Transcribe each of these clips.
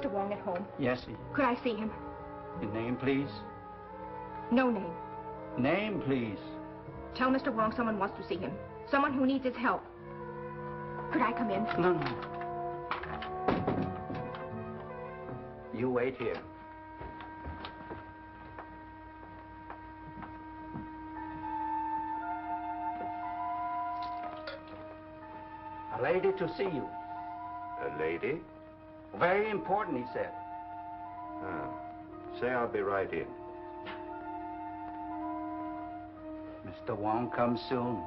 Mr. Wong at home? Yes. Could I see him? Your name, please? No name. Name, please. Tell Mr. Wong someone wants to see him. Someone who needs his help. Could I come in? No, no. You wait here. A lady to see you. A lady? Very important, he said. Ah. Say I'll be right in. Mr. Wong comes soon.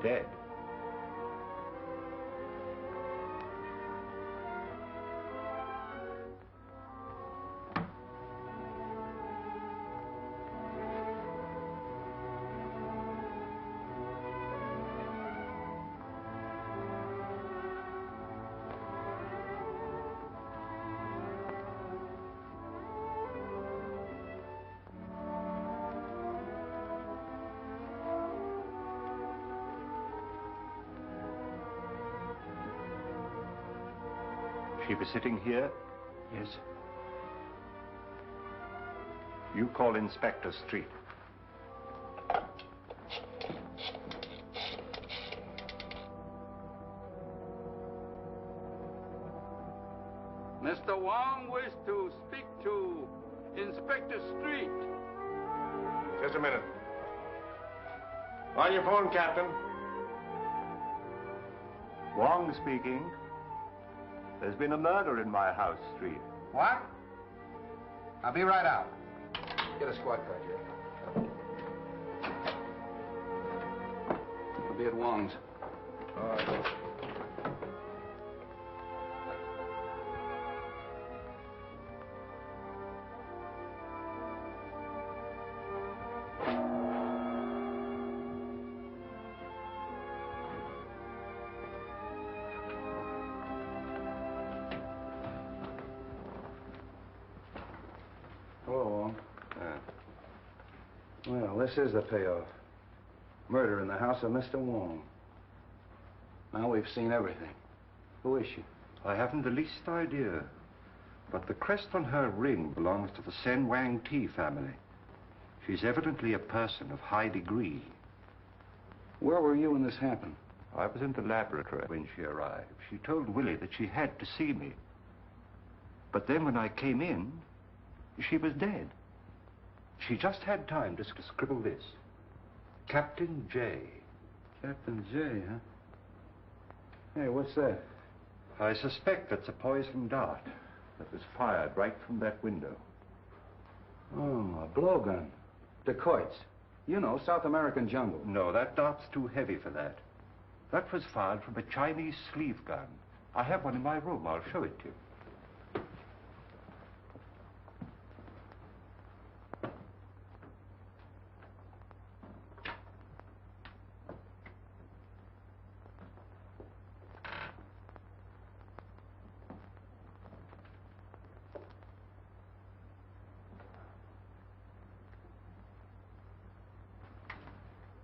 Dead. She was sitting here? Yes. You call Inspector Street. Mr. Wong wishes to speak to Inspector Street. Just a minute. On your phone, Captain. Wong speaking. There's been a murder in my house, Street. What? I'll be right out. Get a squad car, Jerry. I'll be at Wong's. All right. Well, this is the payoff. Murder in the house of Mr. Wong. Now we've seen everything. Who is she? I haven't the least idea. But the crest on her ring belongs to the Sen Wang Ti family. She's evidently a person of high degree. Where were you when this happened? I was in the laboratory when she arrived. She told Willie that she had to see me. But then when I came in, she was dead. She just had time to scribble this. Captain J. Captain J, huh? Hey, what's that? I suspect it's a poison dart that was fired right from that window. Oh, a blowgun. Dacoits. You know, South American jungle. No, that dart's too heavy for that. That was fired from a Chinese sleeve gun. I have one in my room. I'll show it to you.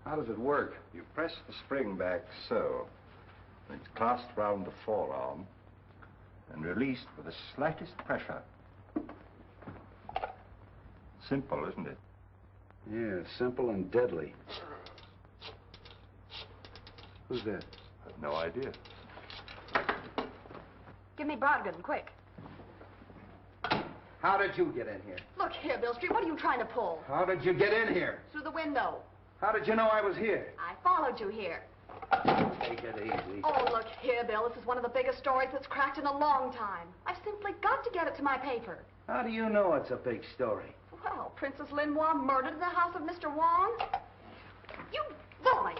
How does it work? You press the spring back so. It's clasped round the forearm and released with the slightest pressure. Simple, isn't it? Yeah, simple and deadly. Who's that? I have no idea. Give me Brodgan, quick. How did you get in here? Look here, Bill Street, what are you trying to pull? How did you get in here? Through the window. How did you know I was here? I followed you here. Take it easy. Oh, look here, Bill. This is one of the biggest stories that's cracked in a long time. I've simply got to get it to my paper. How do you know it's a big story? Well, Princess Linois murdered in the house of Mr. Wong. You boy!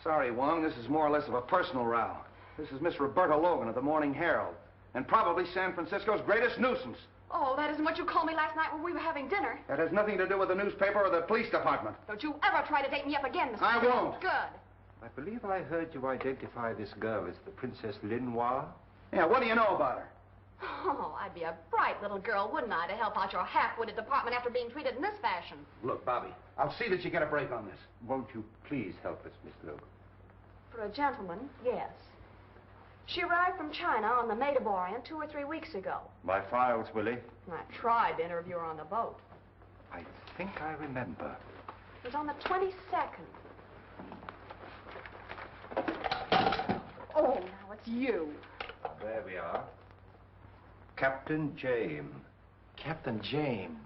Sorry, Wong. This is more or less of a personal row. This is Miss Roberta Logan of the Morning Herald, and probably San Francisco's greatest nuisance. Oh, that isn't what you called me last night when we were having dinner. That has nothing to do with the newspaper or the police department. Don't you ever try to date me up again, Mr. I Street. won't. Good. I believe I heard you identify this girl as the Princess Linois. Yeah, what do you know about her? Oh, I'd be a bright little girl, wouldn't I, to help out your half-witted department after being treated in this fashion. Look, Bobby, I'll see that you get a break on this. Won't you please help us, Miss Logan? For a gentleman, yes. She arrived from China on the Maid of Orient 2 or 3 weeks ago. My files, Willie. I tried to interview her on the boat. I think I remember. It was on the 22nd. Oh, now it's you. There we are. Captain James. Captain James.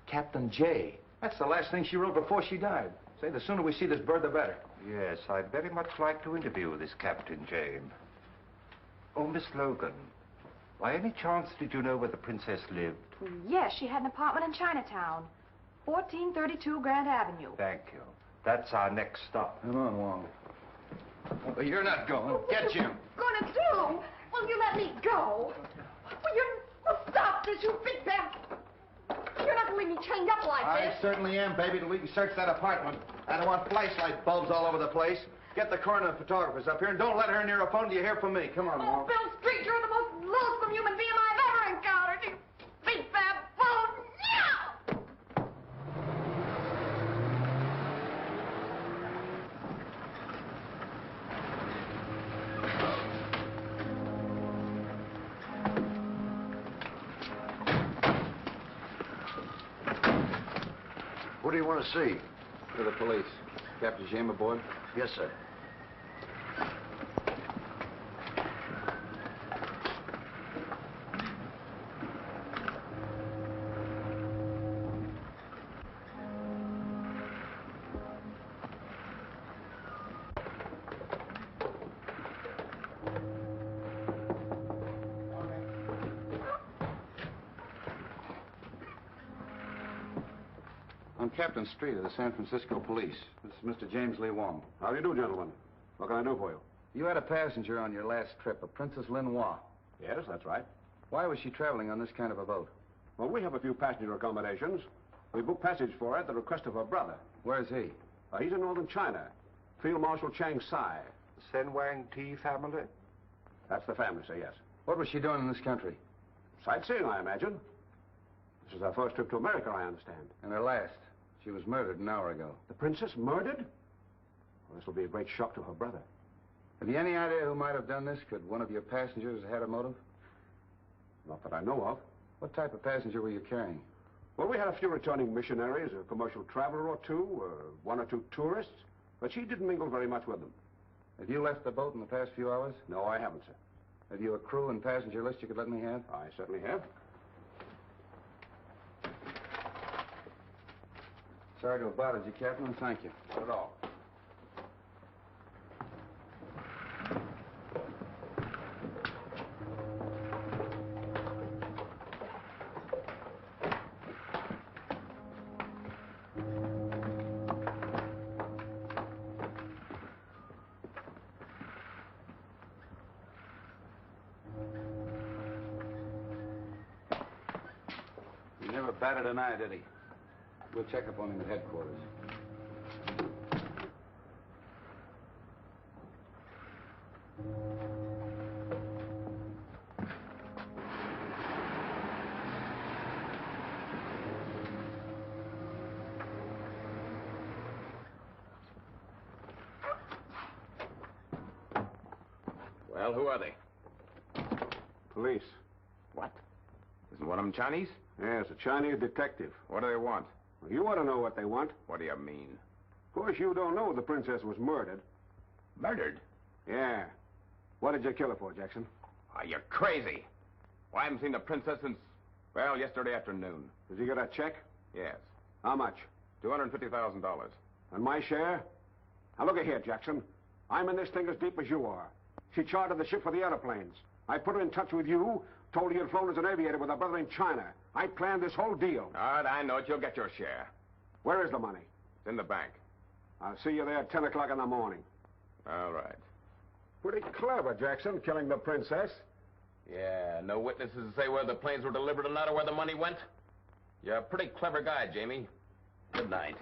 Captain J. That's the last thing she wrote before she died. Say, the sooner we see this bird, the better. Yes, I'd very much like to interview this Captain James. Oh, Miss Logan, by any chance did you know where the princess lived? Yes, she had an apartment in Chinatown. 1432 Grand Avenue. Thank you. That's our next stop. Come on, Wong. Oh, you're not going. Get Jim. Gonna do? Will you let me go? Well, stop this, you big bad. You're not gonna leave me chained up like I this. certainly am, baby, till we can search that apartment. I don't want flashlight bulbs all over the place. Get the coroner and photographers up here, and don't let her near a phone till you hear from me. Come on, Oh, Wong. Bill Street, you're the most loathsome human being I've ever encountered. You big bad bone. Yeah! What do you want to see? To the police. Captain James aboard? Yes, sir. I'm Captain Street of the San Francisco Police. This is Mr. James Lee Wong. How do you do, gentlemen? What can I do for you? You had a passenger on your last trip, a Princess Linois. Yes, that's right. Why was she traveling on this kind of a boat? Well, we have a few passenger accommodations. We booked passage for her at the request of her brother. Where's he? He's in northern China. Field Marshal Chang Sai. Sen Wang Ti family? That's the family, sir, yes. What was she doing in this country? Sightseeing, I imagine. This is her first trip to America, I understand. And her last. She was murdered an hour ago. The princess murdered? Well, this will be a great shock to her brother. Have you any idea who might have done this? Could one of your passengers have had a motive? Not that I know of. What type of passenger were you carrying? Well, we had a few returning missionaries, a commercial traveler or two, one or two tourists, but she didn't mingle very much with them. Have you left the boat in the past few hours? No, I haven't, sir. Have you a crew and passenger list you could let me have? I certainly have. Sorry to have bothered you, Captain, and thank you. Not at all. He never batted an eye, did he? We'll check up on him at headquarters. Well, who are they? Police. What? Isn't one of them Chinese? Yes, a Chinese detective. What do they want? You ought to know what they want. What do you mean? Of course, you don't know the princess was murdered. Murdered? Yeah. What did you kill her for, Jackson? Are you crazy? Well, I haven't seen the princess since, well, yesterday afternoon. Did you get a check? Yes. How much? $250,000. And my share? Now, look here, Jackson. I'm in this thing as deep as you are. She chartered the ship for the airplanes. I put her in touch with you, told her you'd flown as an aviator with a brother in China. I planned this whole deal. All right, I know it. You'll get your share. Where is the money? It's in the bank. I'll see you there at 10 o'clock in the morning. All right. Pretty clever, Jackson, killing the princess. Yeah, no witnesses to say whether the planes were delivered or not or where the money went? You're a pretty clever guy, Jamie. Good night.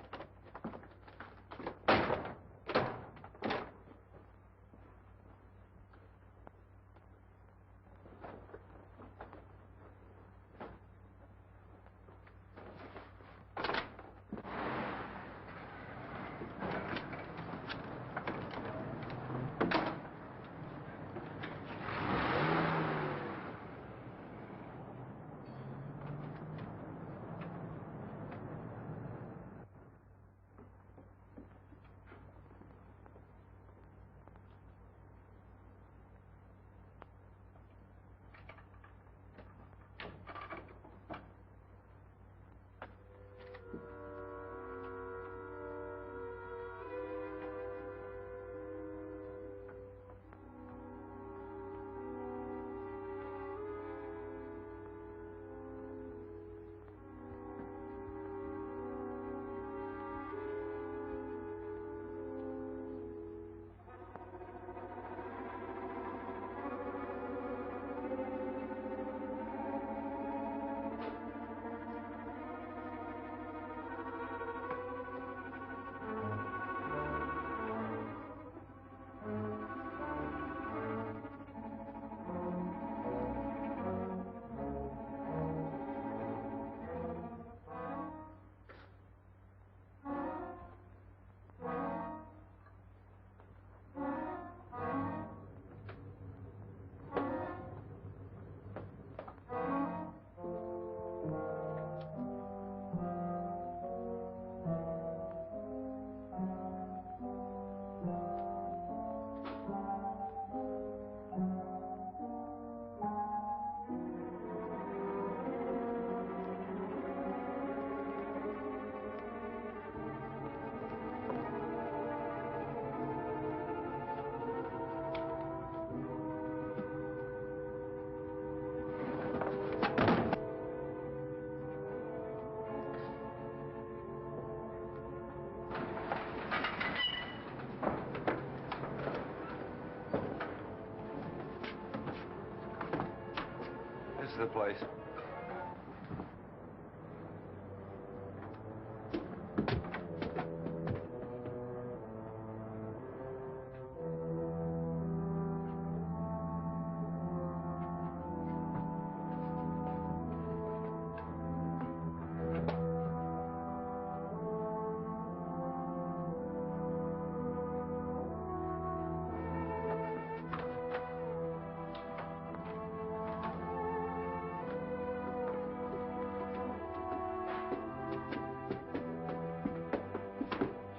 This is the place.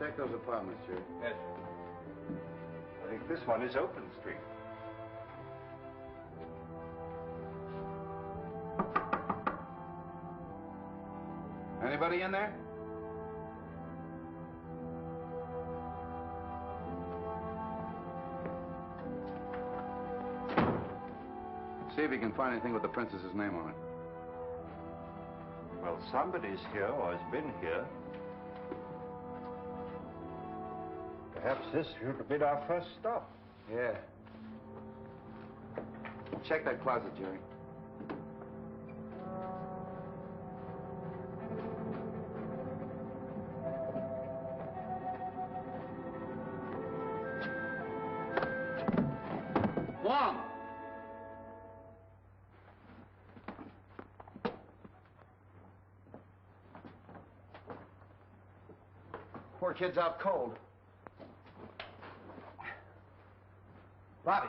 Check those apartments, Jerry. Yes. I think this one is Open Street. Anybody in there? See if you can find anything with the princess's name on it. Well, somebody's here or has been here. Perhaps this should have been our first stop. Yeah. Check that closet, Jerry. Wong! Poor kid's out cold. Bobby!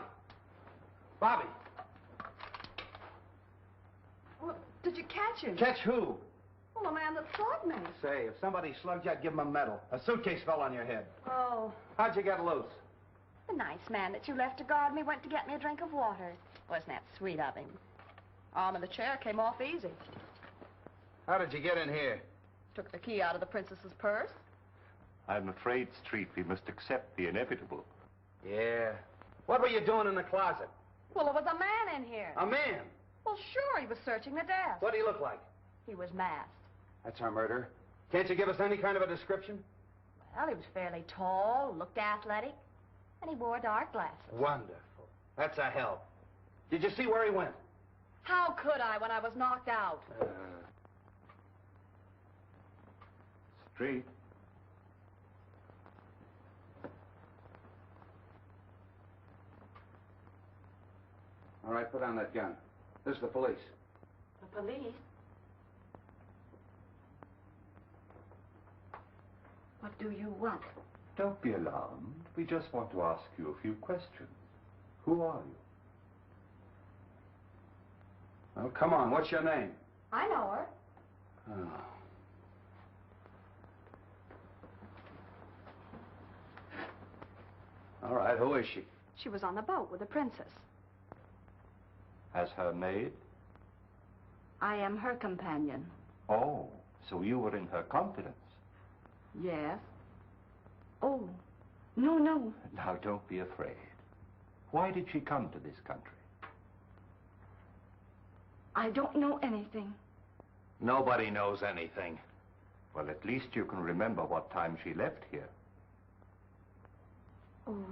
Bobby! Well, did you catch him? Catch who? Well, the man that slugged me. Say, if somebody slugged you, I'd give him a medal. A suitcase fell on your head. Oh, How'd you get loose? the nice man that you left to guard me went to get me a drink of water. Wasn't that sweet of him? Arm of the chair came off easy. How did you get in here? Took the key out of the princess's purse. I'm afraid, Street, we must accept the inevitable. Yeah. What were you doing in the closet? Well, there was a man in here. A man? Well, sure, he was searching the desk. What did he look like? He was masked. That's our murderer. Can't you give us any kind of a description? Well, he was fairly tall, looked athletic, and he wore dark glasses. Wonderful. That's a help. Did you see where he went? How could I when I was knocked out? Street. All right, put down that gun. This is the police. The police? What do you want? Don't be alarmed. We just want to ask you a few questions. Who are you? Oh, come on. What's your name? I know her. Oh. All right, who is she? She was on the boat with the princess. As her maid? I am her companion. Oh, so you were in her confidence. Yes. Oh, no, no. Now, don't be afraid. Why did she come to this country? I don't know anything. Nobody knows anything. Well, at least you can remember what time she left here. Oh,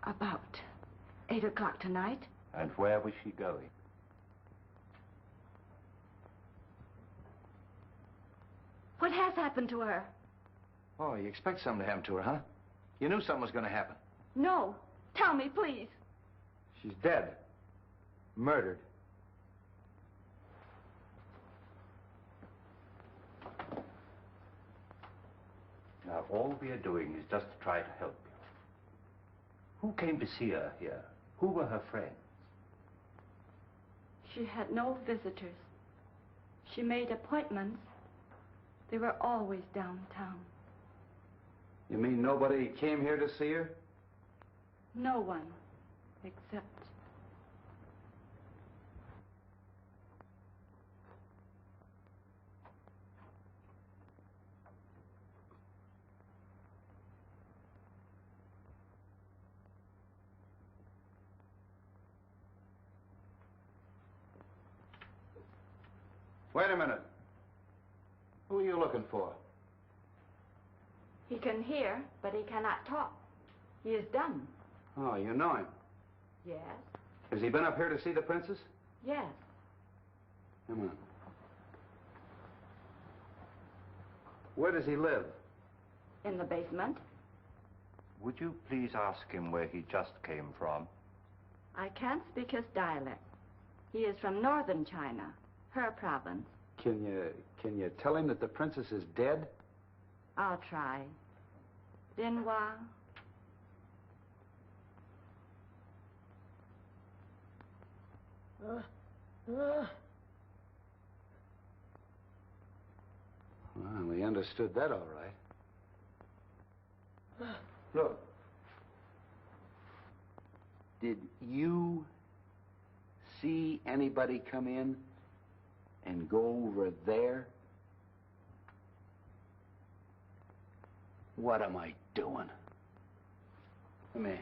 about 8 o'clock tonight. And where was she going? What has happened to her? Oh, you expect something to happen to her, huh? You knew something was going to happen. No. Tell me, please. She's dead. Murdered. Now, all we are doing is just to try to help you. Who came to see her here? Who were her friends? She had no visitors. She made appointments. They were always downtown. You mean nobody came here to see her? No one, except... Wait a minute. Who are you looking for? He can hear, but he cannot talk. He is dumb. Oh, you know him. Yes. Has he been up here to see the princess? Yes. Come on. Where does he live? In the basement. Would you please ask him where he just came from? I can't speak his dialect. He is from northern China, her province. Can you tell him that the princess is dead? I'll try. Dinhua. Well, we understood that all right. Look. Did you see anybody come in and go over there? What am I doing? Come here.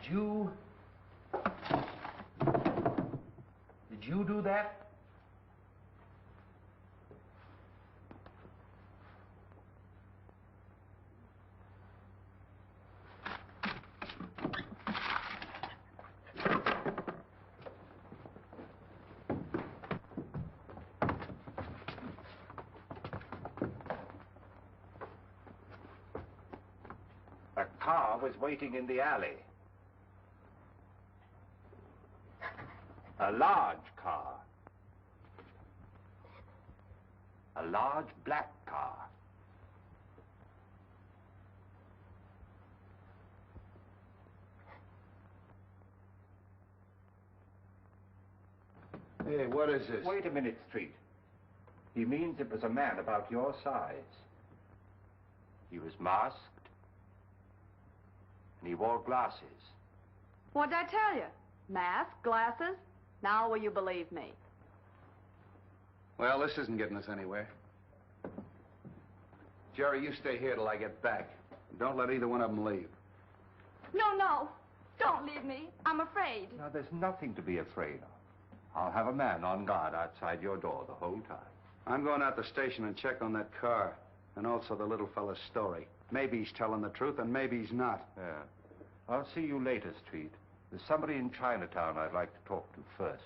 Did you do that? A car was waiting in the alley. A large car. A large black car. Hey, what is this? Wait a minute, Street. He means it was a man about your size. He was masked, and he wore glasses. What'd I tell you? Mask, glasses? Now will you believe me? Well, this isn't getting us anywhere. Jerry, you stay here till I get back. Don't let either one of them leave. No. Don't leave me. I'm afraid. Now, there's nothing to be afraid of. I'll have a man on guard outside your door the whole time. I'm going out the station and check on that car, and also the little fella's story. Maybe he's telling the truth, and maybe he's not. Yeah. I'll see you later, Street. There's somebody in Chinatown I'd like to talk to first.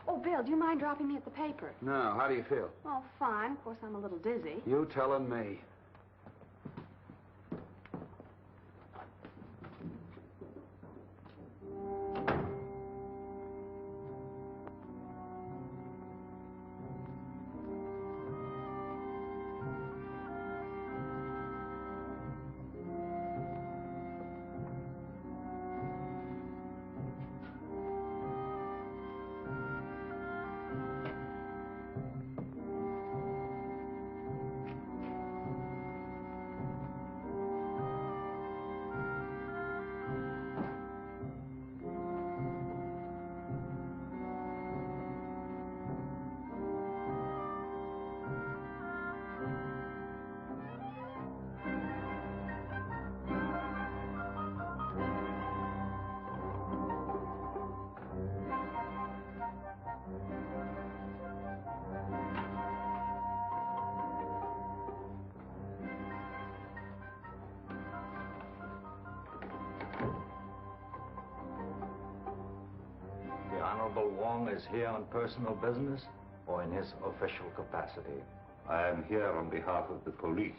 Oh, Bill, do you mind dropping me at the paper? No, how do you feel? Oh, fine. Of course, I'm a little dizzy. You telling me. Honorable Wong is here on personal business or in his official capacity? I am here on behalf of the police.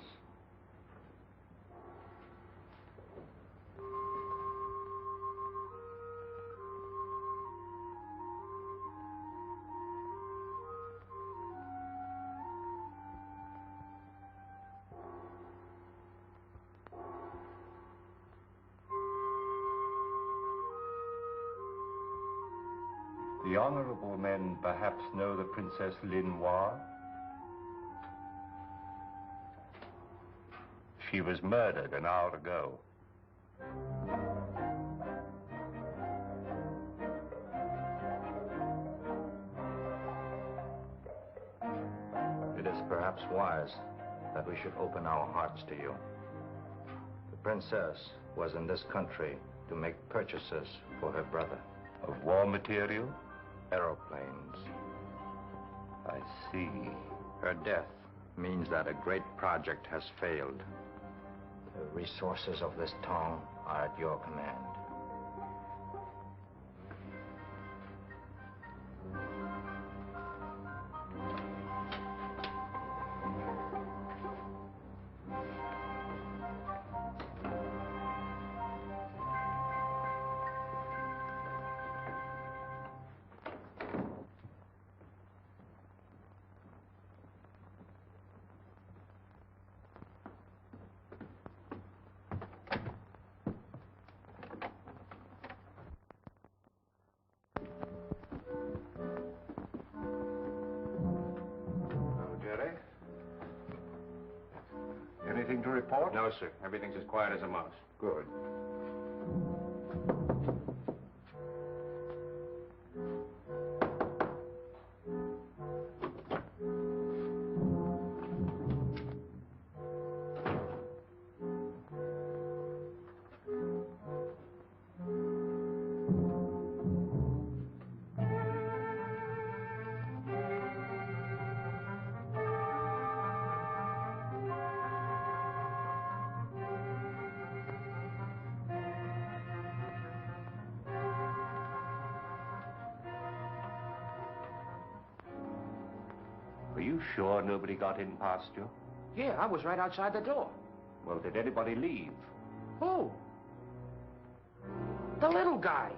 The honorable men perhaps know the Princess Lin Hua? She was murdered an hour ago. It is perhaps wise that we should open our hearts to you. The princess was in this country to make purchases for her brother. Of war material? Aeroplanes. I see. Her death means that a great project has failed. The resources of this town are at your command. Anything to report? No, sir. Everything's as quiet as a mouse. Good. Are you sure nobody got in past you? Yeah, I was right outside the door. Well, did anybody leave? Who? The little guy.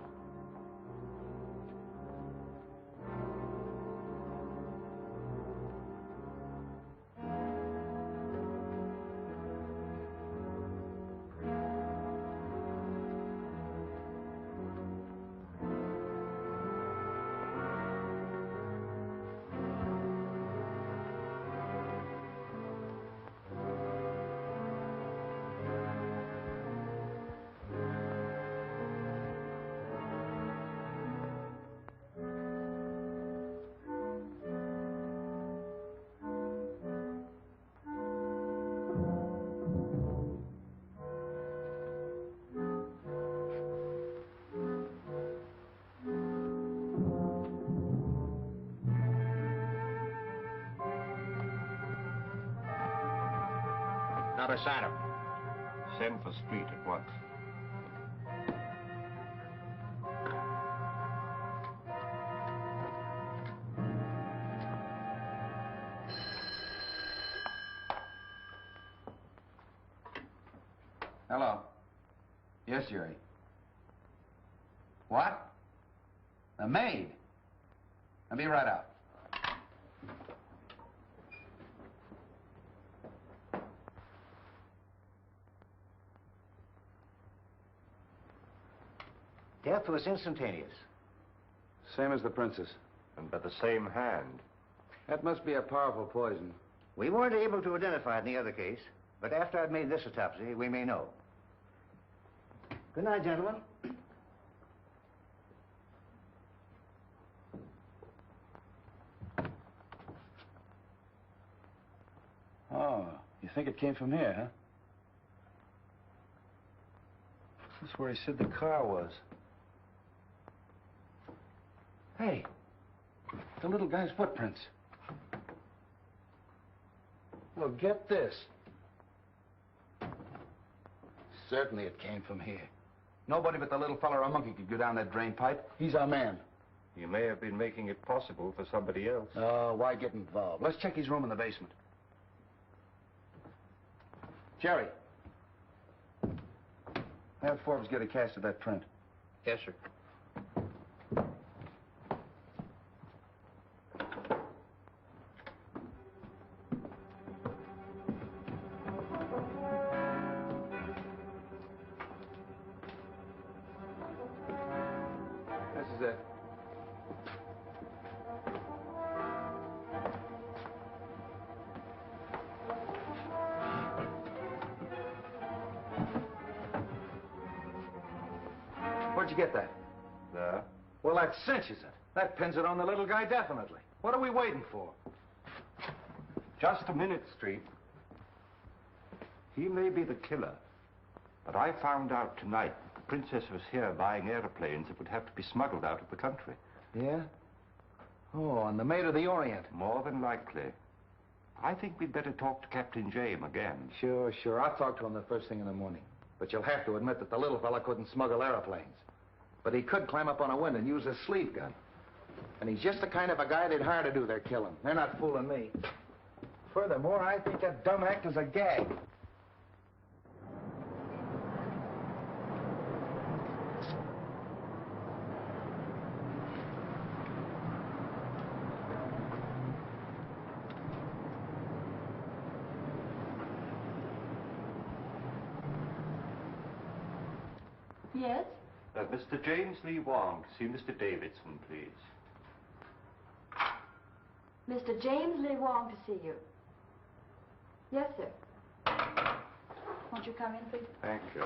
Not a sign of him. Send for Street at once. Hello. Yes, Jerry. What? The maid? I'll be right out. Death was instantaneous. Same as the princess. And by the same hand. That must be a powerful poison. We weren't able to identify it in the other case, but after I've made this autopsy, we may know. Good night, gentlemen. Oh, you think it came from here, huh? This is where he said the car was. Hey, the little guy's footprints. Well, get this. Certainly it came from here. Nobody but the little fella or a monkey could go down that drain pipe. He's our man. You may have been making it possible for somebody else. Oh, why get involved? Let's check his room in the basement. Jerry. Have Forbes get a cast of that print. Yes, sir. This is it. Where'd you get that? There. Well, that cinches it. That pins it on the little guy definitely. What are we waiting for? Just a minute, Street. He may be the killer, but I found out tonight that the princess was here buying airplanes that would have to be smuggled out of the country. Yeah? Oh, on the Maid of the Orient. More than likely. I think we'd better talk to Captain James again. Sure. I'll talk to him the first thing in the morning. But you'll have to admit that the little fella couldn't smuggle airplanes. But he could climb up on a window and use his sleeve gun. And he's just the kind of a guy they'd hire to do their killing. They're not fooling me. Furthermore, I think that dumb act is a gag. Yes? Mr. James Lee Wong, to see Mr. Davidson, please. Mr. James Lee Wong to see you. Yes, sir. Won't you come in, please? Thank you.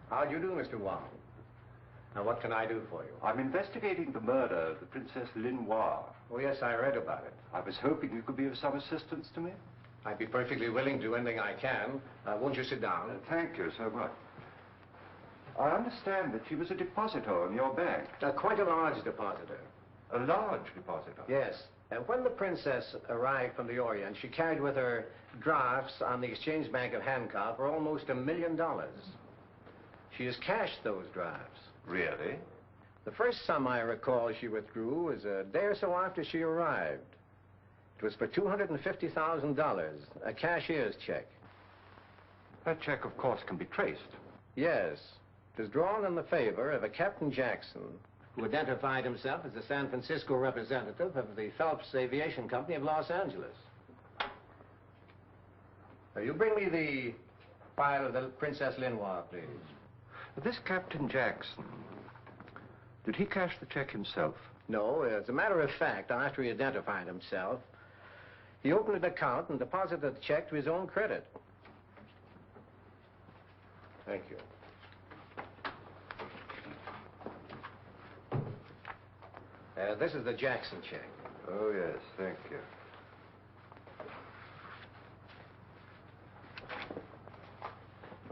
How do you do, Mr. Wong? Now, what can I do for you? I'm investigating the murder of the Princess Linois. Oh, yes, I read about it. I was hoping you could be of some assistance to me. I'd be perfectly willing to do anything I can. Won't you sit down? Thank you so much. I understand that she was a depositor in your bank. Quite a large depositor. A large depositor? Yes. When the princess arrived from the Orient, she carried with her drafts on the Exchange Bank of Hancock for almost $1 million. She has cashed those drafts. Really? The first sum I recall she withdrew was a day or so after she arrived. It was for $250,000, a cashier's check. That check, of course, can be traced. Yes. It was drawn in the favor of a Captain Jackson, who identified himself as the San Francisco representative of the Phelps Aviation Company of Los Angeles. You bring me the file of the Princess Linois, please. This Captain Jackson, did he cash the check himself? No, as a matter of fact, after he identified himself, he opened an account and deposited the check to his own credit. Thank you. This is the Jackson check. Oh, yes, thank you.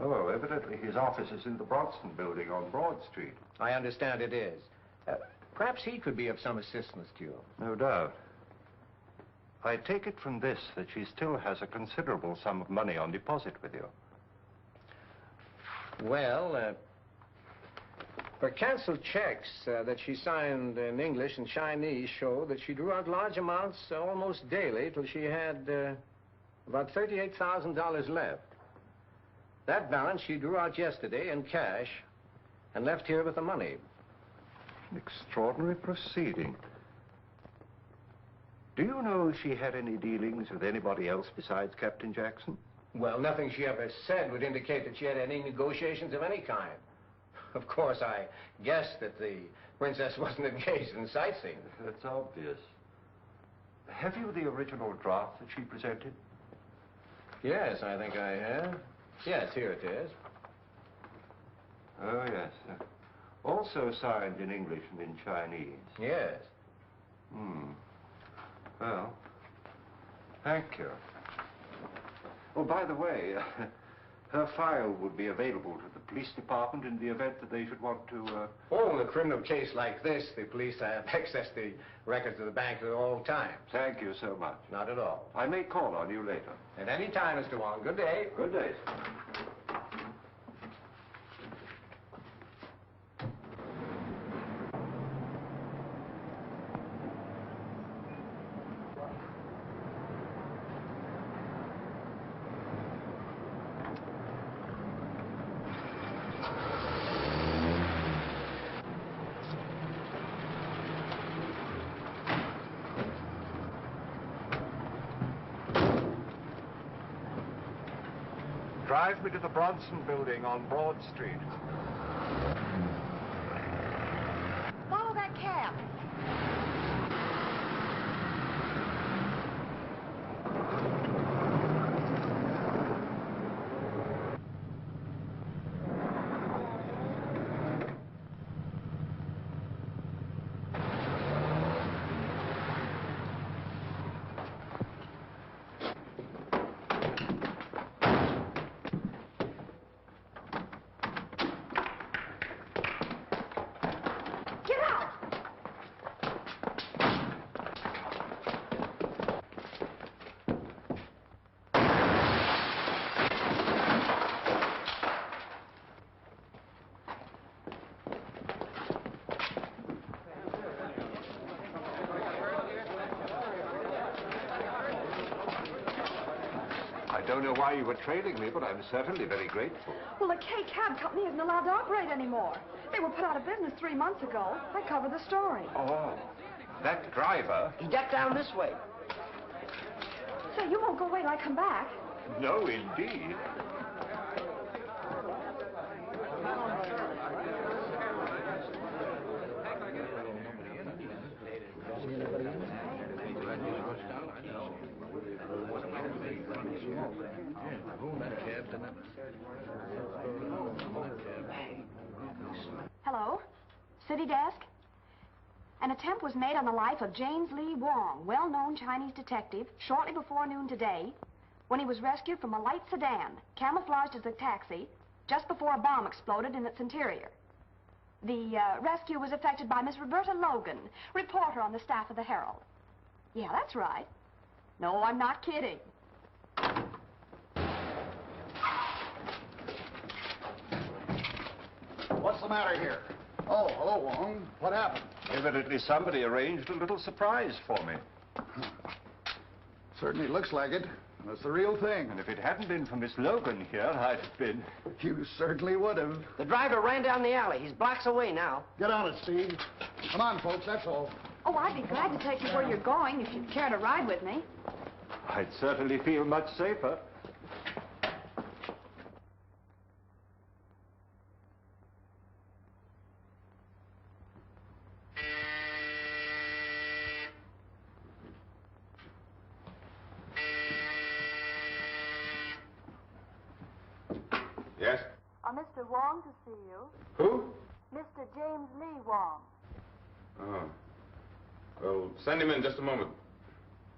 Oh, evidently his office is in the Bronson building on Broad Street. I understand it is. Perhaps he could be of some assistance to you. No doubt. I take it from this that she still has a considerable sum of money on deposit with you. Well, her canceled checks that she signed in English and Chinese show that she drew out large amounts almost daily till she had about $38,000 left. That balance she drew out yesterday in cash and left here with the money. An extraordinary proceeding. Do you know if she had any dealings with anybody else besides Captain Jackson? Well, nothing she ever said would indicate that she had any negotiations of any kind. Of course, I guessed that the princess wasn't engaged in sightseeing. That's obvious. Have you the original draft that she presented? Yes, I think I have. Yes, here it is. Oh, yes. Also signed in English and in Chinese. Yes. Well, thank you. Oh, by the way, her file would be available to the police department in the event that they should want to... Oh, in a criminal case like this, the police have access to the records of the bank at all times. Thank you so much. Not at all. I may call on you later. At any time, Mr. Wong. Good day. Good day. Drive me to the Bronson Building on Broad Street. Follow that cab. I don't know why you were trailing me, but I'm certainly very grateful. Well, the K Cab Company isn't allowed to operate anymore. They were put out of business 3 months ago. I covered the story. Oh, that driver? He ducked down this way. Say, you won't go away till I come back. No, indeed. Hello? City desk? An attempt was made on the life of James Lee Wong, well-known Chinese detective, shortly before noon today, when he was rescued from a light sedan, camouflaged as a taxi, just before a bomb exploded in its interior. The rescue was effected by Miss Roberta Logan, reporter on the staff of the Herald. Yeah, that's right. No, I'm not kidding. What's the matter here? Oh, hello, Wong. What happened? Evidently somebody arranged a little surprise for me. Certainly looks like it. That's the real thing. And if it hadn't been for Miss Logan here, I'd have been... You certainly would have. The driver ran down the alley. He's blocks away now. Get on it, Steve. Come on, folks, that's all. Oh, I'd be glad to take you where you're going if you'd care to ride with me. I'd certainly feel much safer. Yes? Mr. Wong to see you. Who? Mr. James Lee Wong. Oh. Well, send him in just a moment.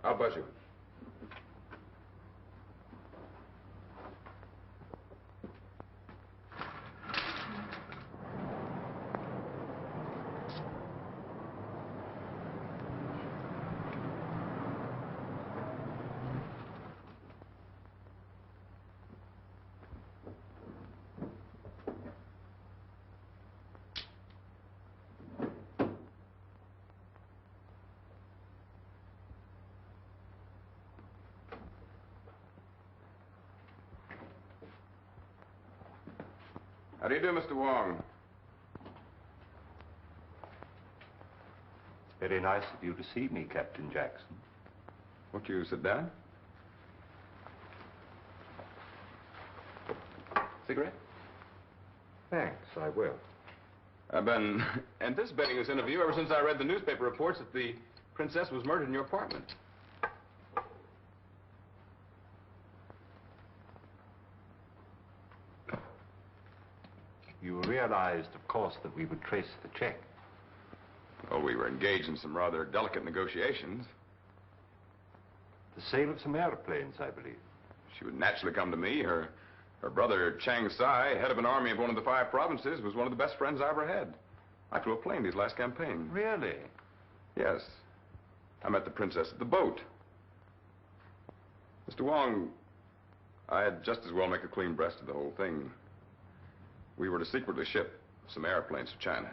I'll buzz you. How do you do, Mr. Wong? It's very nice of you to see me, Captain Jackson. Won't you sit down? Cigarette? Thanks, I will. I've been anticipating this interview ever since I read the newspaper reports that the princess was murdered in your apartment. You realized, of course, that we would trace the check. Well, we were engaged in some rather delicate negotiations. The sale of some airplanes, I believe. She would naturally come to me. Her brother, Chang Sai, head of an army of one of the 5 provinces, was one of the best friends I ever had. I flew a plane these last campaign. Really? Yes. I met the princess at the boat. Mr. Wong, I'd just as well make a clean breast of the whole thing. We were to secretly ship some airplanes to China.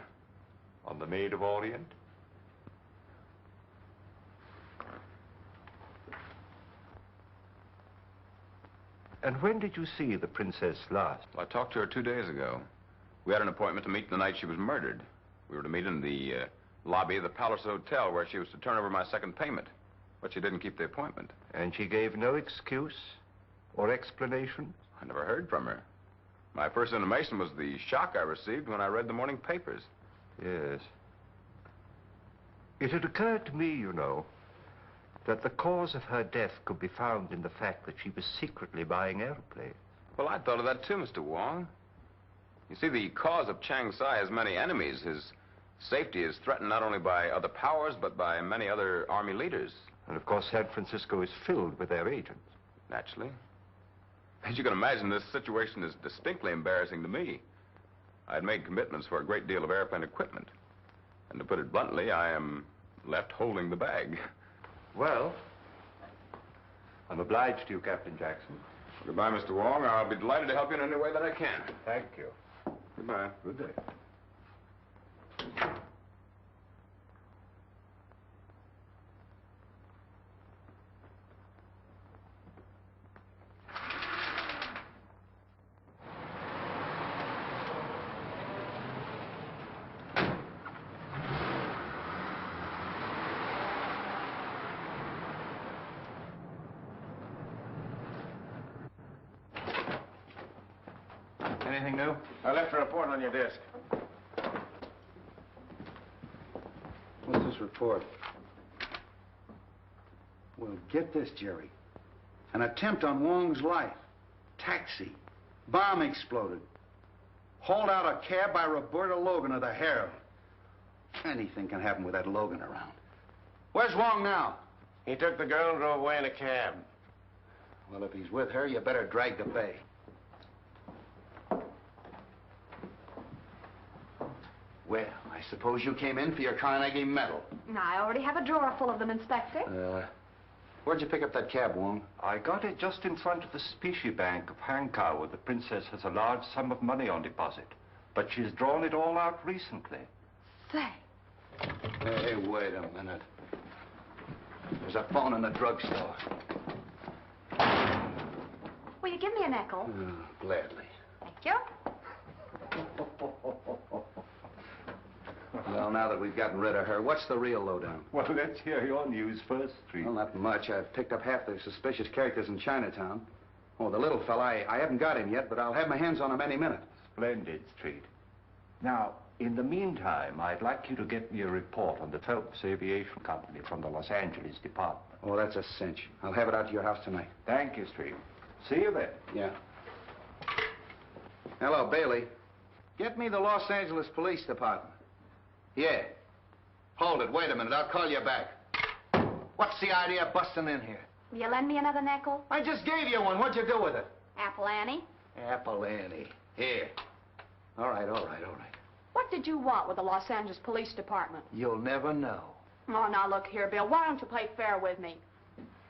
On the Maid of Orient? And when did you see the princess last? Well, I talked to her 2 days ago. We had an appointment to meet the night she was murdered. We were to meet in the lobby of the Palace Hotel where she was to turn over my second payment. But she didn't keep the appointment. And she gave no excuse or explanation? I never heard from her. My first intimation was the shock I received when I read the morning papers. Yes. It had occurred to me, you know, that the cause of her death could be found in the fact that she was secretly buying airplanes. Well, I thought of that too, Mr. Wong. You see, the cause of Chang Sai has many enemies. His safety is threatened not only by other powers, but by many other army leaders. And of course, San Francisco is filled with their agents. Naturally. As you can imagine, this situation is distinctly embarrassing to me. I had made commitments for a great deal of airplane equipment. And to put it bluntly, I am left holding the bag. Well, I'm obliged to you, Captain Jackson. Goodbye, Mr. Wong. I'll be delighted to help you in any way that I can. Thank you. Goodbye. Good day. Anything new? I left a report on your desk. What's this report? Well, get this, Jerry. An attempt on Wong's life. Taxi. Bomb exploded. Hauled out a cab by Roberta Logan of the Herald. Anything can happen with that Logan around. Where's Wong now? He took the girl and drove away in a cab. Well, if he's with her, you better drag the bay. Well, I suppose you came in for your Carnegie Medal. I already have a drawer full of them, Inspector. Where'd you pick up that cab, Wong? I got it just in front of the Specie Bank of Hankow, where the princess has a large sum of money on deposit. But she's drawn it all out recently. Say. Hey, wait a minute. There's a phone in the drugstore. Will you give me a nickel? Gladly. Thank you. Well, now that we've gotten rid of her, what's the real lowdown? Well, let's hear your news first, Street. Well, not much. I've picked up half the suspicious characters in Chinatown. Oh, the little fella, I haven't got him yet, but I'll have my hands on him any minute. Splendid, Street. Now, in the meantime, I'd like you to get me a report on the Phelps Aviation Company from the Los Angeles department. Oh, that's a cinch. I'll have it out to your house tonight. Thank you, Street. See you then. Yeah. Hello, Bailey. Get me the Los Angeles Police Department. Yeah. Hold it. Wait a minute. I'll call you back. What's the idea of busting in here? Will you lend me another nickel? I just gave you one. What'd you do with it? Apple Annie. Apple Annie. Here. All right. What did you want with the Los Angeles Police Department? You'll never know. Oh, now look here, Bill. Why don't you play fair with me?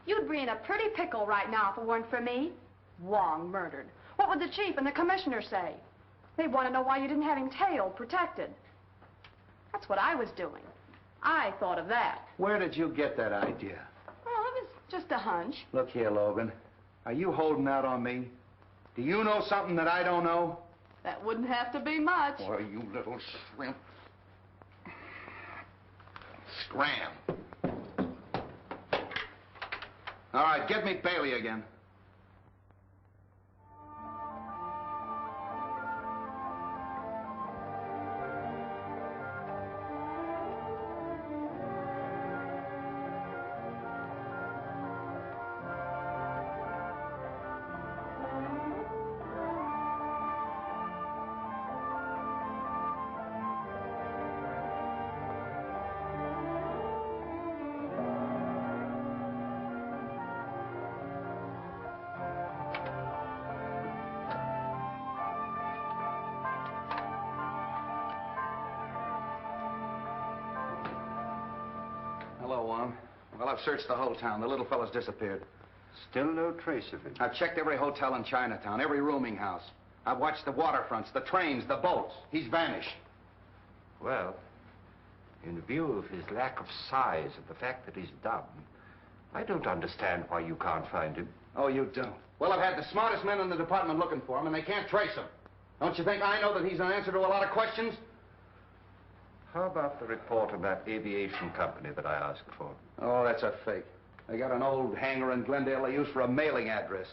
You'd be in a pretty pickle right now if it weren't for me. Wong murdered. What would the chief and the commissioner say? They'd want to know why you didn't have him tailed, protected. That's what I was doing. I thought of that. Where did you get that idea? Well, it was just a hunch. Look here, Logan. Are you holding out on me? Do you know something that I don't know? That wouldn't have to be much. Boy, you little shrimp. Scram. All right, get me Bailey again. Hello, Wong. Well, I've searched the whole town. The little fella's disappeared. Still no trace of him. I've checked every hotel in Chinatown, every rooming house. I've watched the waterfronts, the trains, the boats. He's vanished. Well, in view of his lack of size and the fact that he's dumb, I don't understand why you can't find him. Oh, you don't? Well, I've had the smartest men in the department looking for him, and they can't trace him. Don't you think I know that he's an answer to a lot of questions? How about the report of that aviation company that I asked for? Oh, that's a fake. They got an old hangar in Glendale they use for a mailing address.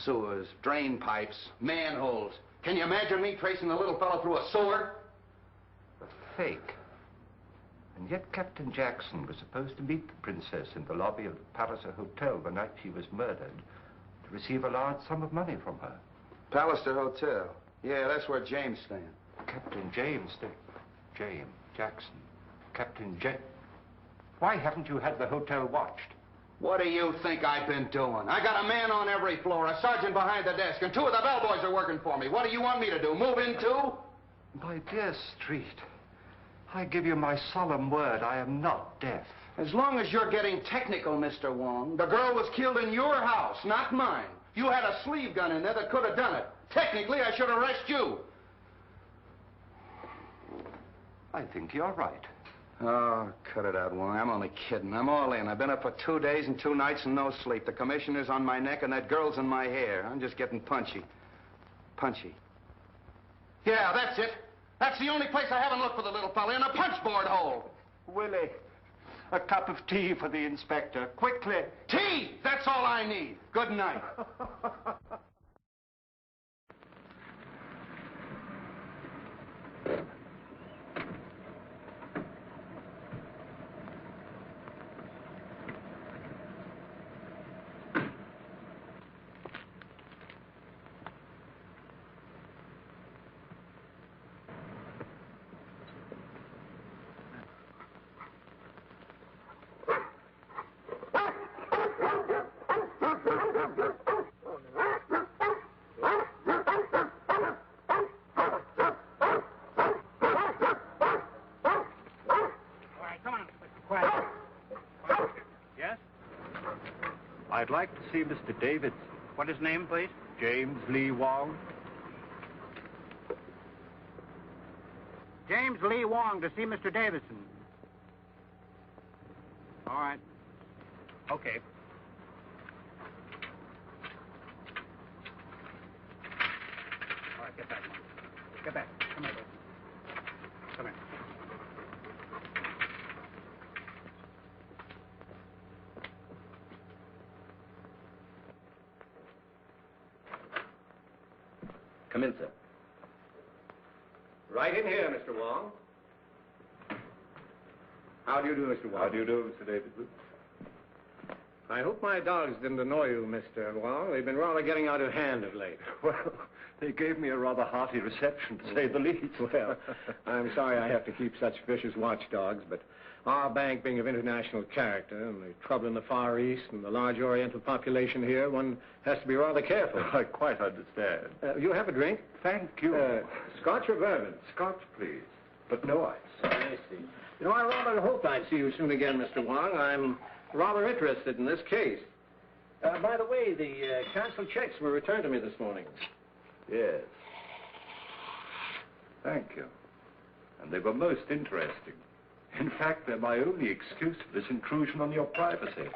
Sewers, drain pipes, manholes. Can you imagine me tracing the little fellow through a sewer? A fake. And yet Captain Jackson was supposed to meet the princess in the lobby of the Palliser Hotel the night she was murdered to receive a large sum of money from her. Palliser Hotel. Yeah, that's where James stands. Captain James, James Jackson. Captain James. Why haven't you had the hotel watched? What do you think I've been doing? I got a man on every floor, a sergeant behind the desk, and 2 of the bellboys are working for me. What do you want me to do, move in too? My dear Street, I give you my solemn word, I am not deaf. As long as you're getting technical, Mr. Wong, the girl was killed in your house, not mine. You had a sleeve gun in there that could have done it. Technically, I should arrest you. I think you're right. Oh, cut it out, Wong. I'm only kidding. I'm all in. I've been up for 2 days and 2 nights and no sleep. The commissioner's on my neck and that girl's in my hair. I'm just getting punchy. Punchy. Yeah, that's it. That's the only place I haven't looked for the little fella, in a punchboard hole. Willie, a cup of tea for the inspector, quickly. Tea! That's all I need. Good night. I'd like to see Mr. Davidson. What is his name, please? James Lee Wong. James Lee Wong to see Mr. Davidson. All right. Okay. All right, get back. Get back. Come here, boy. Come here. Come in, sir. Right in here, Mr. Wong. How do you do, Mr. Wong? How do you do, Mr. Davidson? I hope my dogs didn't annoy you, Mr. Wong. They've been rather getting out of hand of late. Well, they gave me a rather hearty reception, to say the least. Well, I'm sorry I have to keep such vicious watchdogs, but our bank being of international character and the trouble in the Far East and the large Oriental population here, one has to be rather careful. I quite understand. You have a drink? Thank you. Scotch or bourbon? Scotch, please, but no ice. I see. You know, I rather hoped I'd see you soon again, Mr. Wong. I'm rather interested in this case. By the way, the canceled checks were returned to me this morning. Yes. Thank you. And they were most interesting. In fact, they're my only excuse for this intrusion on your privacy.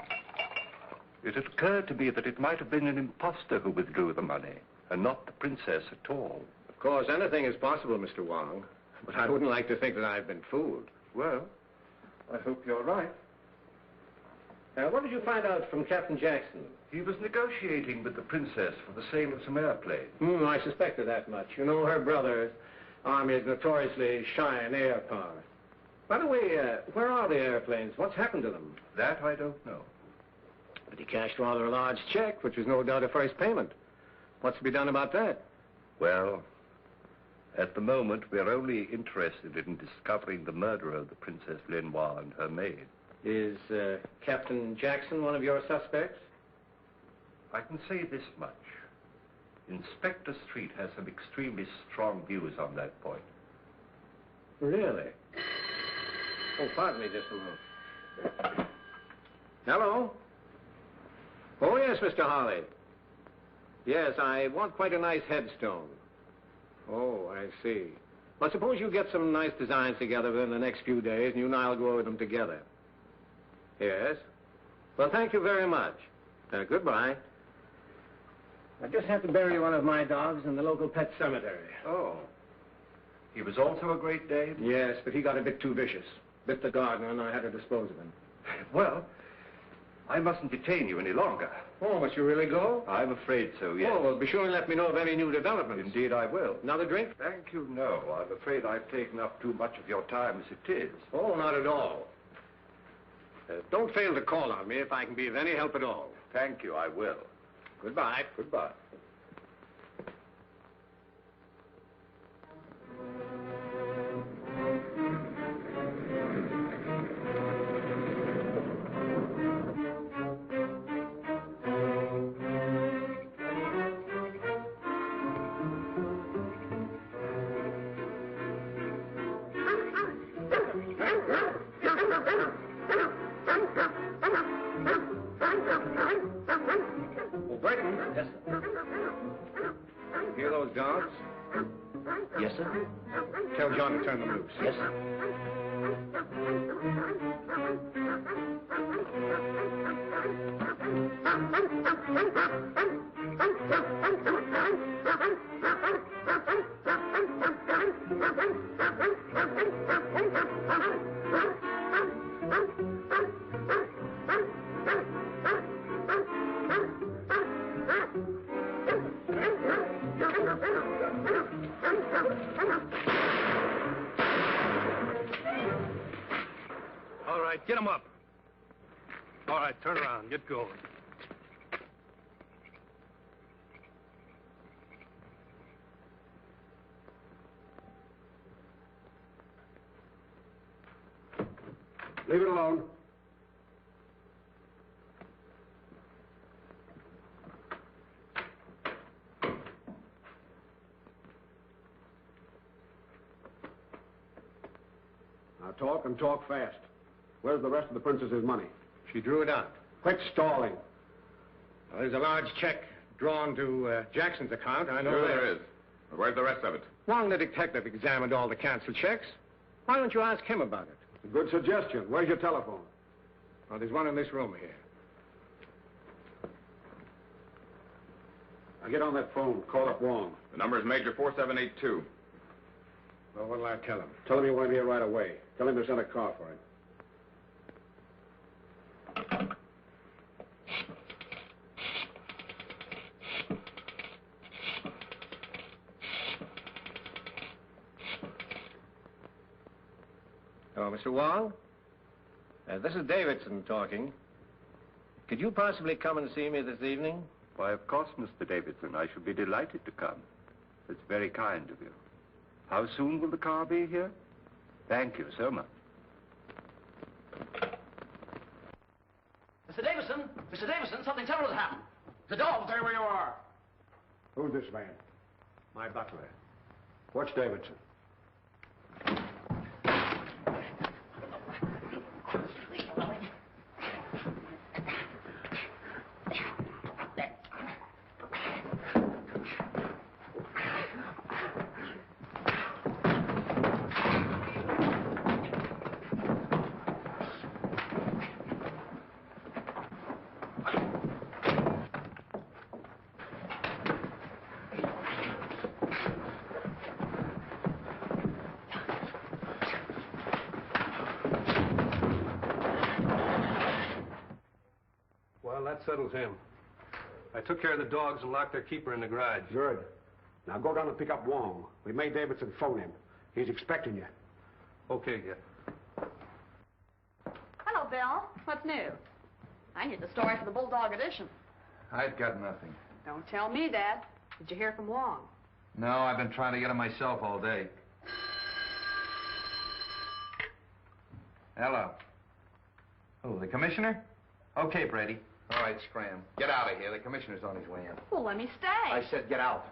It had occurred to me that it might have been an imposter who withdrew the money. and not the princess at all. Of course, anything is possible, Mr. Wong. But I wouldn't like to think that I've been fooled. Well, I hope you're right. What did you find out from Captain Jackson? He was negotiating with the princess for the sale of some airplanes. I suspected that much. You know, her brother's army is notoriously shy in air power. By the way, where are the airplanes? What's happened to them? That I don't know. But he cashed rather a large check, which was no doubt a first payment. What's to be done about that? Well, at the moment, we're only interested in discovering the murderer of the Princess Lenoir and her maid. Is Captain Jackson one of your suspects? I can say this much. Inspector Street has some extremely strong views on that point. Really? Oh, pardon me just a moment. Hello? Oh, yes, Mr. Holly. Yes, I want quite a nice headstone. Oh, I see. Well, suppose you get some nice designs together within the next few days, and you and I'll go over them together. Yes? Well, thank you very much. Goodbye. I just have to bury one of my dogs in the local pet cemetery. Oh. He was also a great Dane? Yes, but he got a bit too vicious. Bit the gardener, and I had to dispose of him. Well, I mustn't detain you any longer. Oh, must you really go? I'm afraid so, yes. Oh, well, be sure and let me know of any new developments. Indeed, I will. Another drink? Thank you, no. I'm afraid I've taken up too much of your time as it is. Oh, not at all. Don't fail to call on me if I can be of any help at all. Thank you, I will. Goodbye. Goodbye. Hear those dogs? Yes, sir. Tell John to turn them loose. Yes, sir. All right, get them up. All right, turn around. Get going. Leave it alone. Now talk and talk fast. Where's the rest of the princess's money? She drew it out. Quit stalling. Well, there's a large check drawn to Jackson's account. I know Sure that. there is. But where's the rest of it? Wong, the detective, examined all the canceled checks. Why don't you ask him about it? A good suggestion. Where's your telephone? Well, there's one in this room here. Now get on that phone. Call up Wong. The number is Major 4782. Well, what'll I tell him? Tell him you want him here right away. Tell him to send a car for him. Oh, Mr. Wong? This is Davidson talking. Could you possibly come and see me this evening? Why, of course, Mr. Davidson. I should be delighted to come. It's very kind of you. How soon will the car be here? Thank you so much. Mr. Davison! Mr. Davison, something terrible has happened. The dog, stay where you are. Who's this man? My butler. What's Davidson? Well, that settles him. I took care of the dogs and locked their keeper in the garage. Good. Now go down and pick up Wong. We made Davidson phone him. He's expecting you. Okay, yeah. Hello, Bill. What's new? I need the story for the Bulldog edition. I've got nothing. Don't tell me, Dad. Did you hear from Wong? No, I've been trying to get him myself all day. Hello. Who, the commissioner? Okay, Brady. All right, scram. Get out of here. The commissioner's on his way in. Well, let me stay. I said get out.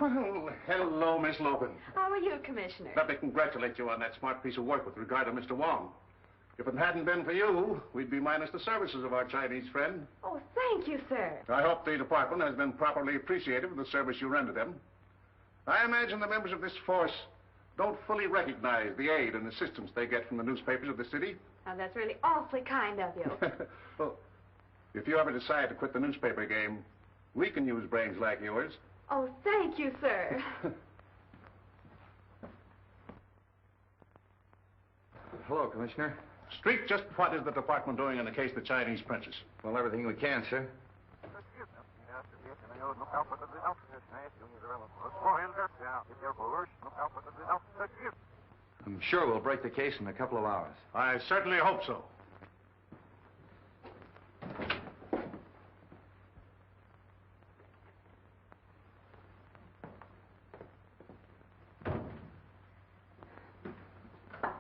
Well, hello, Miss Logan. How are you, Commissioner? Let me congratulate you on that smart piece of work with regard to Mr. Wong. If it hadn't been for you, we'd be minus the services of our Chinese friend. Oh, thank you, sir. I hope the department has been properly appreciative of the service you render them. I imagine the members of this force don't fully recognize the aid and assistance they get from the newspapers of the city. Oh, that's really awfully kind of you. Well, if you ever decide to quit the newspaper game, we can use brains like yours. Oh, thank you, sir. Hello, Commissioner. Street, just what is the department doing in the case of the Chinese princess? Well, everything we can, sir. I'm sure we'll break the case in a couple of hours. I certainly hope so.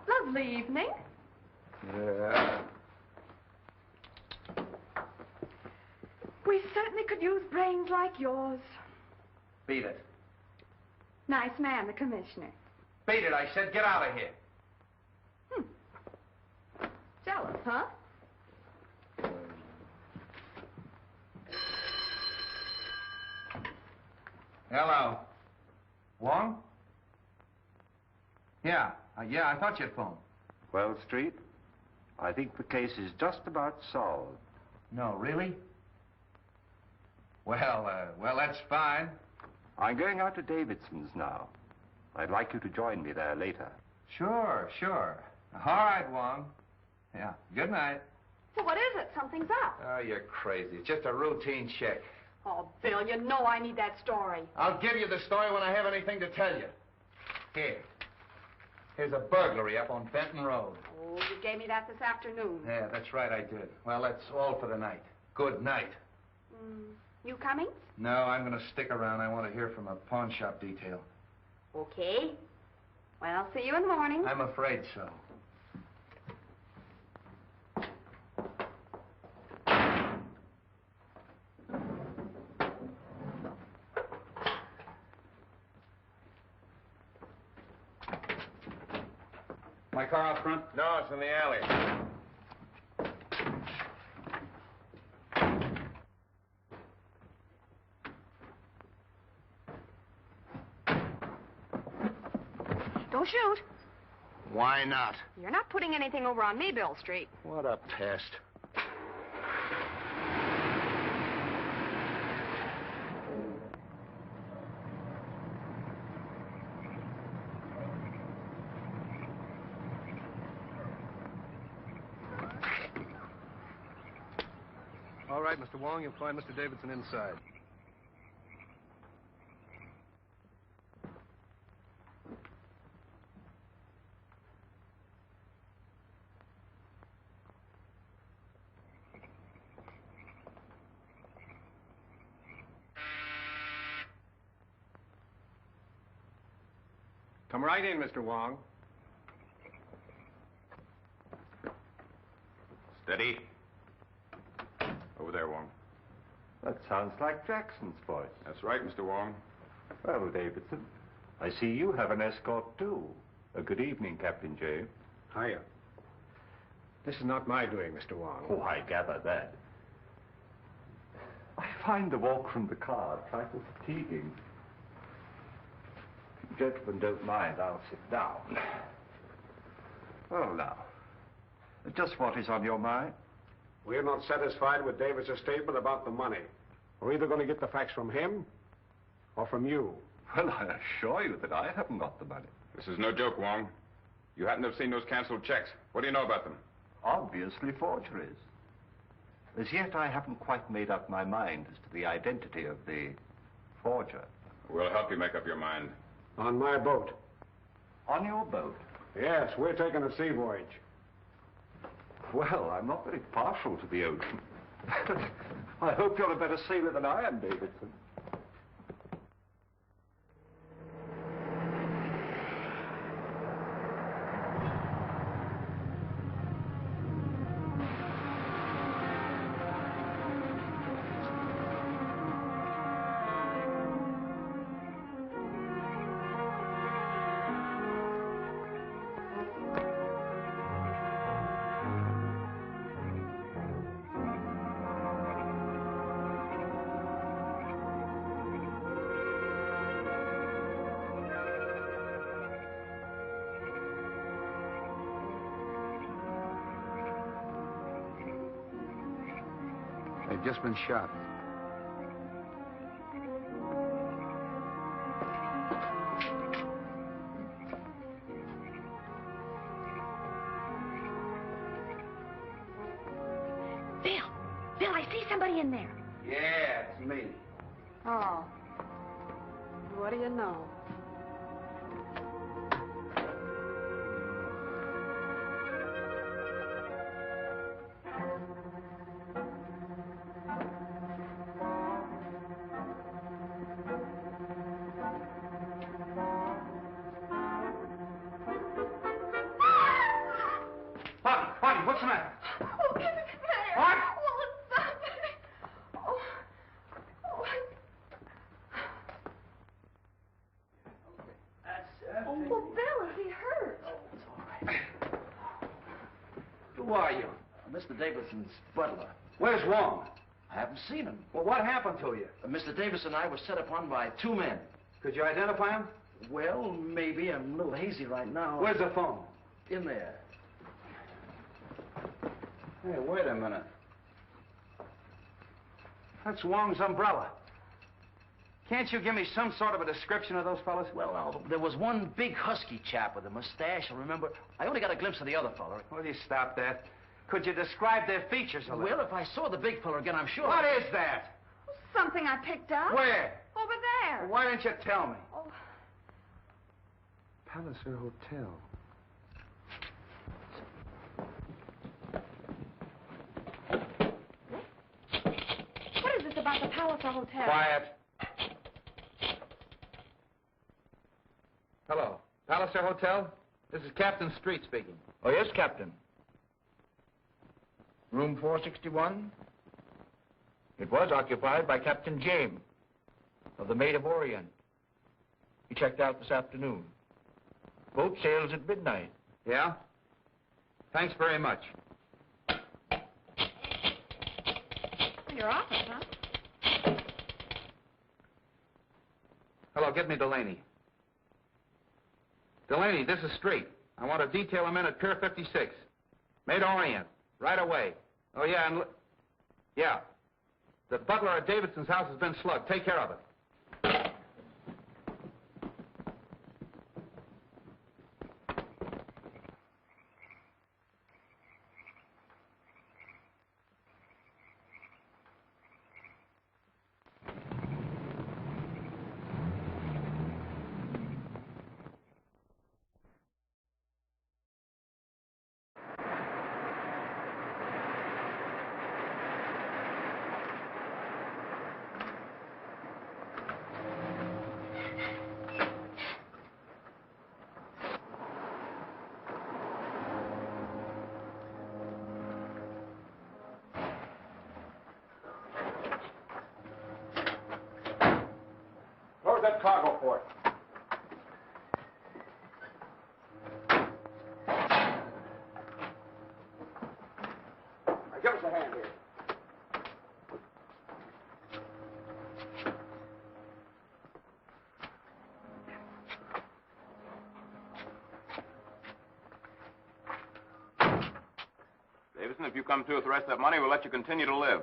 Lovely evening. Yeah. We certainly could use brains like yours. Beat it. Nice man, the commissioner. Beat it, I said. Get out of here. Jealous, huh? Hello. Wong? Yeah. Yeah, I thought you'd phone. Well, Street, I think the case is just about solved. No, really? Well, that's fine. I'm going out to Davidson's now. I'd like you to join me there later. Sure, sure. All right, Wong. Yeah, good night. Well, what is it? Something's up. Oh, you're crazy. It's just a routine check. Oh, Bill, you know I need that story. I'll give you the story when I have anything to tell you. Here. Here's a burglary up on Benton Road. Oh, you gave me that this afternoon. Yeah, that's right, I did. Well, that's all for the night. Good night. You coming? No, I'm going to stick around. I want to hear from a pawn shop detail. Okay. Well, I'll see you in the morning. I'm afraid so. My car out front? No, it's in the alley. Don't shoot. Why not? You're not putting anything over on me, Bill Street. What a pest. All right, Mr. Wong, you'll find Mr. Davidson inside. Come right in, Mr. Wong. Steady. Over there, Wong. That sounds like Jackson's voice. That's right, Mr. Wong. Well, Davidson, I see you have an escort, too. Good evening, Captain James. Hiya. This is not my doing, Mr. Wong. Oh, I gather that. I find the walk from the car a trifle fatiguing. If you gentlemen don't mind, I'll sit down. Well, now, just what is on your mind? We're not satisfied with David's statement about the money. We're either going to get the facts from him or from you. Well, I assure you that I haven't got the money. This is no joke, Wong. You happen to have seen those canceled checks. What do you know about them? Obviously forgeries. As yet, I haven't quite made up my mind as to the identity of the forger. We'll help you make up your mind. On my boat. On your boat? Yes, we're taking a sea voyage. Well, I'm not very partial to the ocean. I hope you're a better sailor than I am, Davidson. They've just been shot. Bill, I see somebody in there. Yeah, it's me. Oh. What do you know? What's the matter? Oh, get it there. What? Oh, stop it. Oh. Oh, well, Bill, is he hurt? Who are you? Mr. Davidson's butler. Where's Wong? I haven't seen him. Well, what happened to you? Mr. Davidson and I were set upon by two men. Could you identify him? Well, maybe. I'm a little hazy right now. Where's the phone? In there. Hey, wait a minute. That's Wong's umbrella. Can't you give me some sort of a description of those fellas? Well, now, there was one big husky chap with a mustache, I remember. I only got a glimpse of the other fella. Will you stop that? Could you describe their features a little? Well, if I saw the big fella again, I'm sure... What is that? Something I picked up. Where? Over there. Well, why didn't you tell me? Oh. Palliser Hotel. What is this about the Palliser Hotel? Quiet. Hello. Palliser Hotel? This is Captain Street speaking. Oh, yes, Captain. Room 461? It was occupied by Captain James of the Maid of Orient. He checked out this afternoon. Boat sails at midnight. Yeah? Thanks very much. Your office, huh? Hello, get me Delaney. Delaney, this is Street. I want to detail him in at Pier 56. Maid Orient. Right away. Oh, yeah, and... Yeah. The butler at Davidson's house has been slugged. Take care of it. Close that cargo port. Now, give us a hand here. Davidson, if you come through with the rest of that money, we'll let you continue to live.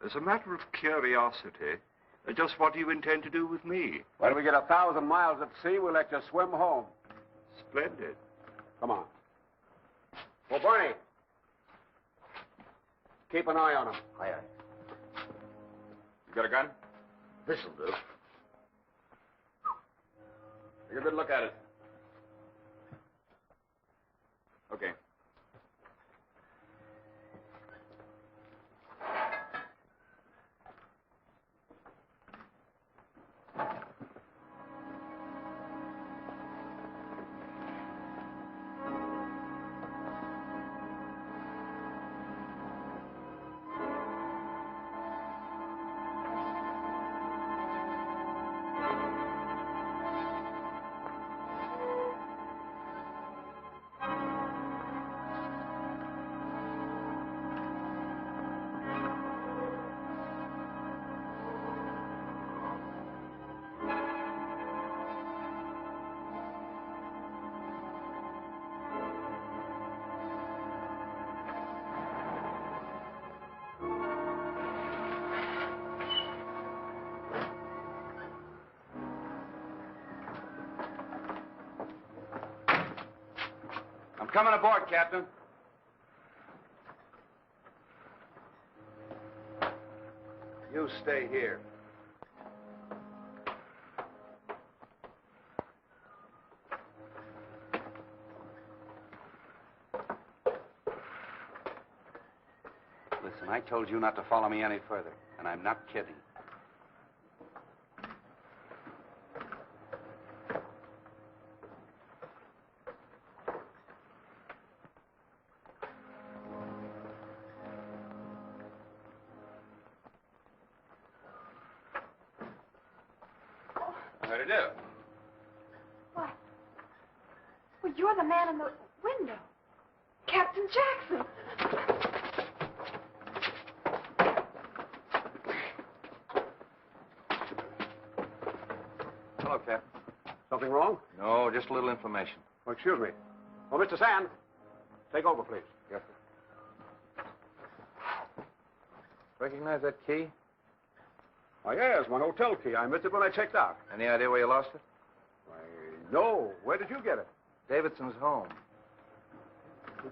As a matter of curiosity, just what do you intend to do with me? When we get 1,000 miles at sea, we'll let you swim home. Splendid. Come on. Well, Barney. Keep an eye on him. Aye, aye. You got a gun? This'll do. Take a good look at it. Okay. I'm coming aboard, Captain. You stay here. Listen, I told you not to follow me any further, and I'm not kidding. How'd it do? What? Well, you're the man in the window. Captain Jackson. Hello, Captain. Something wrong? No, just a little information. Oh, excuse me. Oh, Mr. Sand, take over, please. Yes, sir. Recognize that key? Oh, yes, my hotel key. I missed it when I checked out. Any idea where you lost it? Why, no. Where did you get it? Davidson's home.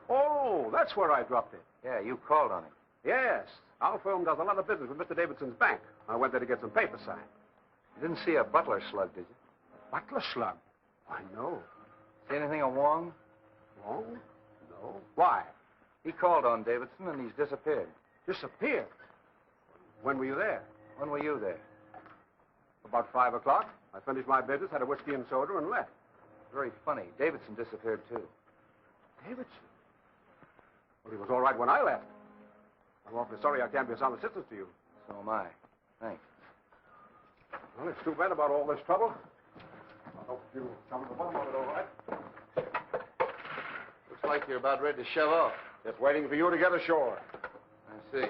Oh, that's where I dropped it. Yeah, you called on him. Yes. Our firm does a lot of business with Mr. Davidson's bank. I went there to get some papers signed. You didn't see a butler slug, did you? Butler slug? I know. See anything of Wong? Wong? No. Why? He called on Davidson and he's disappeared. Disappeared? When were you there? When were you there? About 5 o'clock. I finished my business, had a whiskey and soda, and left. Very funny. Davidson disappeared, too. Davidson? Well, he was all right when I left. I'm awfully sorry I can't be of some assistance to you. So am I. Thanks. Well, it's too bad about all this trouble. I hope you come to the bottom of it all right. Looks like you're about ready to shove off. Just waiting for you to get ashore. I see.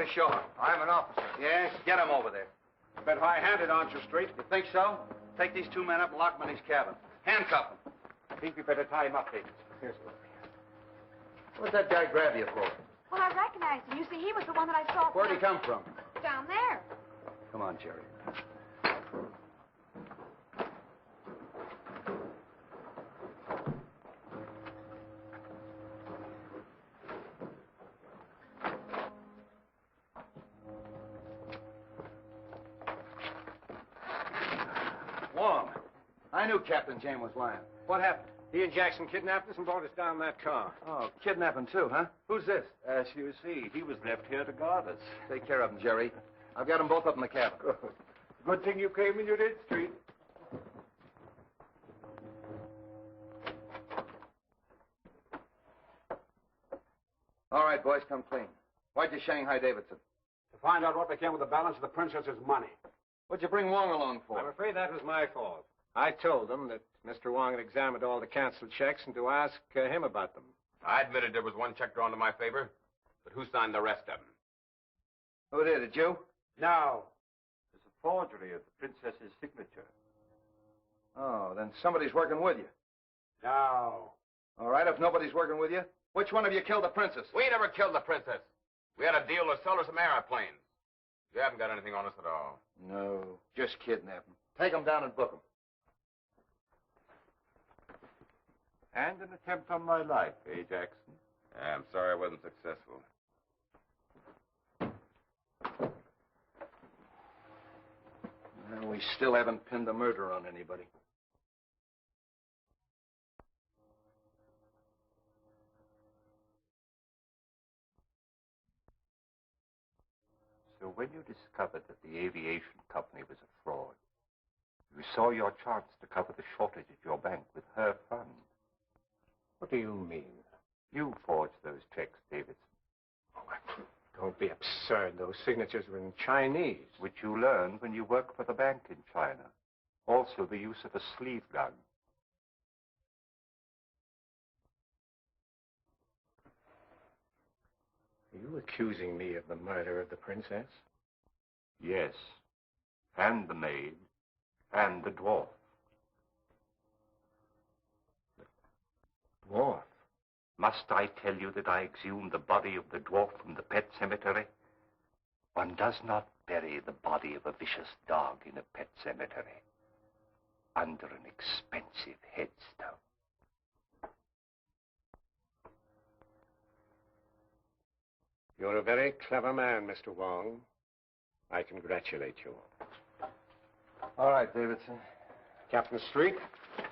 Ashore. I'm an officer. Yes, get him over there. A bit high-handed, aren't you, Street? You think so? Take these two men up and lock them in his cabin. Handcuff them. I think we better tie him up, David. Here's the... What'd that guy grab you for? Well, I recognized him. You see, he was the one that I saw. Where'd he come from? Down there. Come on, Jerry. Wong, I knew Captain James was lying. What happened? He and Jackson kidnapped us and brought us down in that car. Oh, kidnapping too, huh? Who's this? As you see, he was left here to guard us. Take care of him, Jerry. I've got them both up in the cabin. Good. Good thing you came and you did, Street. All right, boys, come clean. Why'd you Shanghai Davidson? To find out what became of the balance of the princess's money. What'd you bring Wong along for? I'm afraid that was my fault. I told them that Mr. Wong had examined all the canceled checks and to ask him about them. I admitted there was one check drawn to my favor, but who signed the rest of them? Who did it, you? No. There's a forgery of the princess's signature. Oh, then somebody's working with you. No. All right, if nobody's working with you, which one of you killed the princess? We never killed the princess. We had a deal to sell her some airplanes. You haven't got anything on us at all. No, just kidnap them. Take them down and book them. And an attempt on my life, eh, Jackson? I'm sorry I wasn't successful. Well, we still haven't pinned the murder on anybody. So when you discovered that the aviation company was a fraud, you saw your chance to cover the shortage at your bank with her funds. What do you mean? You forged those checks, Davidson. Oh, don't be absurd. Those signatures were in Chinese. Which you learned when you worked for the bank in China. Also the use of a sleeve gun. Are you accusing me of the murder of the princess? Yes. And the maid. And the dwarf. The dwarf? Must I tell you that I exhumed the body of the dwarf from the pet cemetery? One does not bury the body of a vicious dog in a pet cemetery under an expensive headstone. You're a very clever man, Mr. Wong. I congratulate you. All right, Davidson. Captain Street?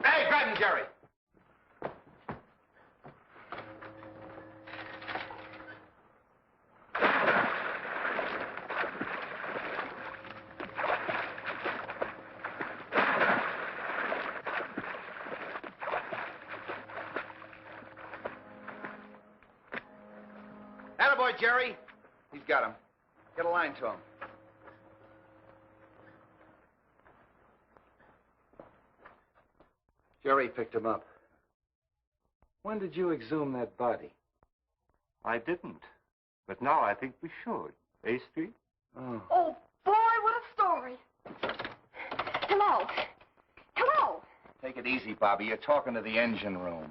Hey, grab him, Jerry! Attaboy, Jerry. He's got him. Get a line to him. Jerry picked him up. When did you exhume that body? I didn't. But now I think we should. Eh, Street? Oh. Oh, boy, what a story. Hello. Hello. Take it easy, Bobby. You're talking to the engine room.